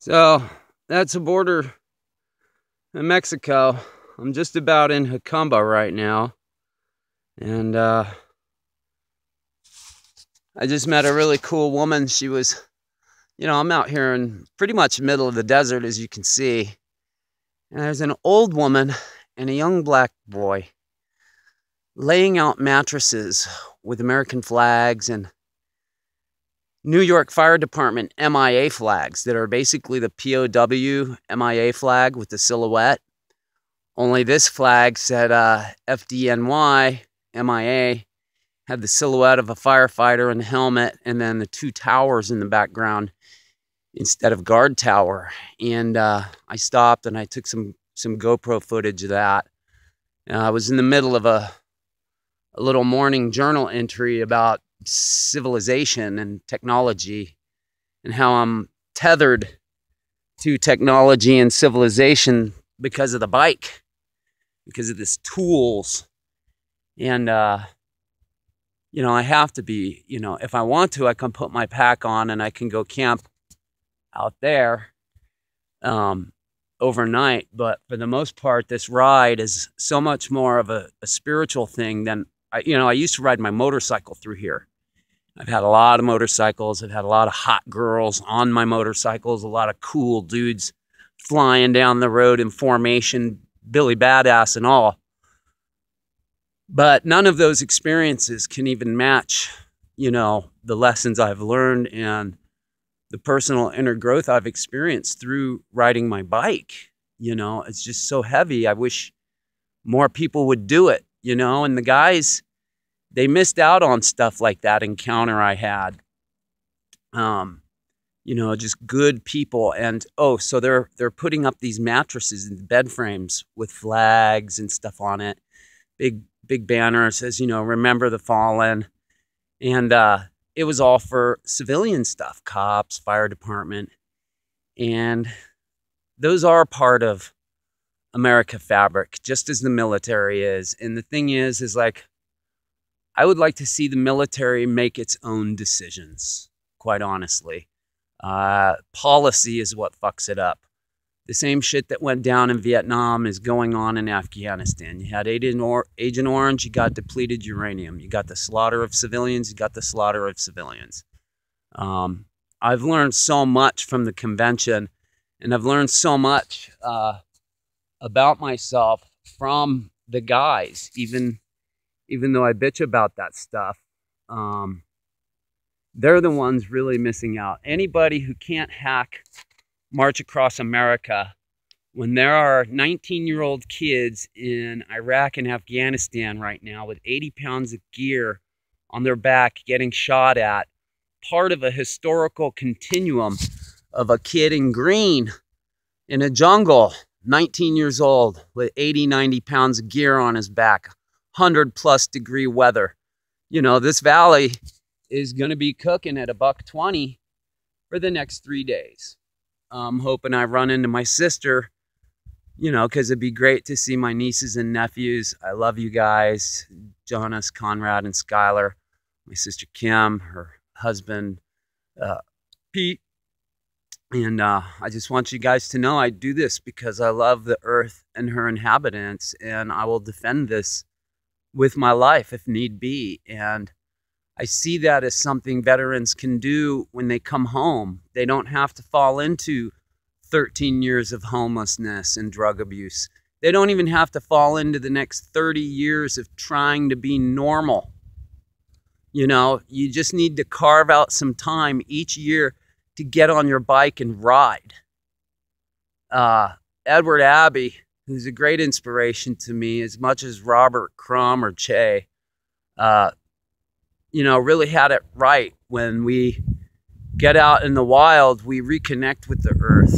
So that's the border in Mexico. I'm just about in Jacumba right now. And I just met a really cool woman. She was, I'm out here in pretty much the middle of the desert, as you can see. And there's an old woman and a young black boy laying out mattresses with American flags and New York Fire Department MIA flags that are basically the POW MIA flag with the silhouette. Only this flag said FDNY MIA, had the silhouette of a firefighter and the helmet, and then the two towers in the background instead of guard tower. And I stopped and I took some GoPro footage of that. I was in the middle of a little morning journal entry about civilization and technology and how I'm tethered to technology and civilization because of the bike, because of this tools. And I have to be, if I want to, I can put my pack on and I can go camp out there overnight. But for the most part, this ride is so much more of a spiritual thing than I used to ride my motorcycle through here. I've had a lot of motorcycles. I've had a lot of hot girls on my motorcycles, a lot of cool dudes flying down the road in formation, Billy Badass and all. But none of those experiences can even match, the lessons I've learned and the personal inner growth I've experienced through riding my bike. It's just so heavy. I wish more people would do it, and the guys, they missed out on stuff like that encounter I had. Just good people. And so they're putting up these mattresses and bed frames with flags and stuff on it. Big banner says, remember the fallen. And it was all for civilian stuff, cops, fire department. And those are part of America fabric, just as the military is. And the thing is like, I would like to see the military make its own decisions, quite honestly. Policy is what fucks it up. The same shit that went down in Vietnam is going on in Afghanistan. You had Agent Orange, you got depleted uranium. You got the slaughter of civilians, you got the slaughter of civilians. I've learned so much from the convention, and I've learned so much about myself from the guys, even though I bitch about that stuff. They're the ones really missing out. Anybody who can't hack March Across America, when there are 19-year-old kids in Iraq and Afghanistan right now with 80 pounds of gear on their back getting shot at, part of a historical continuum of a kid in green in a jungle, 19 years old with 80, 90 pounds of gear on his back, 100+ degree weather. This valley is going to be cooking at $1.20 for the next 3 days. I'm hoping I run into my sister, because it'd be great to see my nieces and nephews. I love you guys, Jonas, Conrad, and Skylar. My sister Kim, her husband, Pete. And I just want you guys to know I do this because I love the earth and her inhabitants, and I will defend this with my life if need be. And I see that as something veterans can do when they come home. They don't have to fall into 13 years of homelessness and drug abuse. They don't even have to fall into the next 30 years of trying to be normal. You just need to carve out some time each year to get on your bike and ride. Edward Abbey, who's a great inspiration to me, as much as Robert Crumb or Che, really had it right. When we get out in the wild, we reconnect with the earth.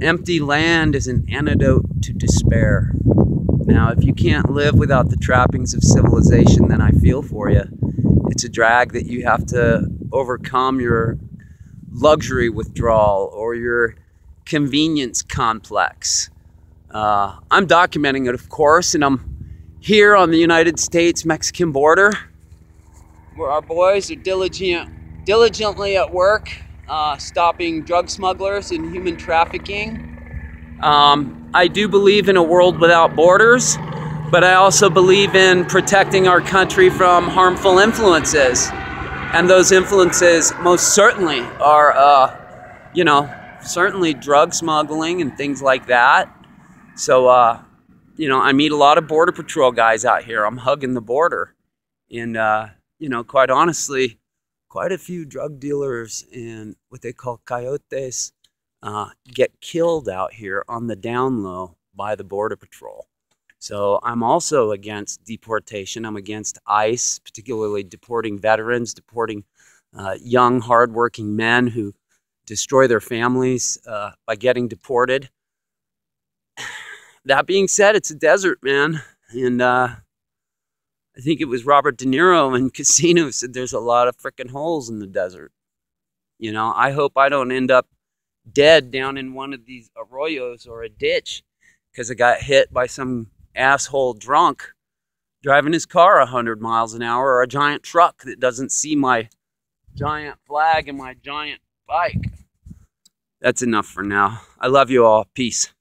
Empty land is an antidote to despair. Now, if you can't live without the trappings of civilization, then I feel for you. It's a drag that you have to overcome your luxury withdrawal or your convenience complex. I'm documenting it, of course, and I'm here on the United States-Mexican border, where our boys are diligently at work, stopping drug smugglers and human trafficking. I do believe in a world without borders, but I also believe in protecting our country from harmful influences. And those influences most certainly are, certainly drug smuggling and things like that. So, I meet a lot of Border Patrol guys out here. I'm hugging the border. And, quite honestly, quite a few drug dealers and what they call coyotes get killed out here on the down low by the Border Patrol. So I'm also against deportation. I'm against ICE, particularly deporting veterans, deporting young, hardworking men who destroy their families by getting deported. That being said, it's a desert, man. And I think it was Robert De Niro in Casino said there's a lot of freaking holes in the desert. I hope I don't end up dead down in one of these arroyos or a ditch because I got hit by some asshole drunk driving his car 100 miles an hour, or a giant truck that doesn't see my giant flag and my giant bike. That's enough for now. I love you all. Peace.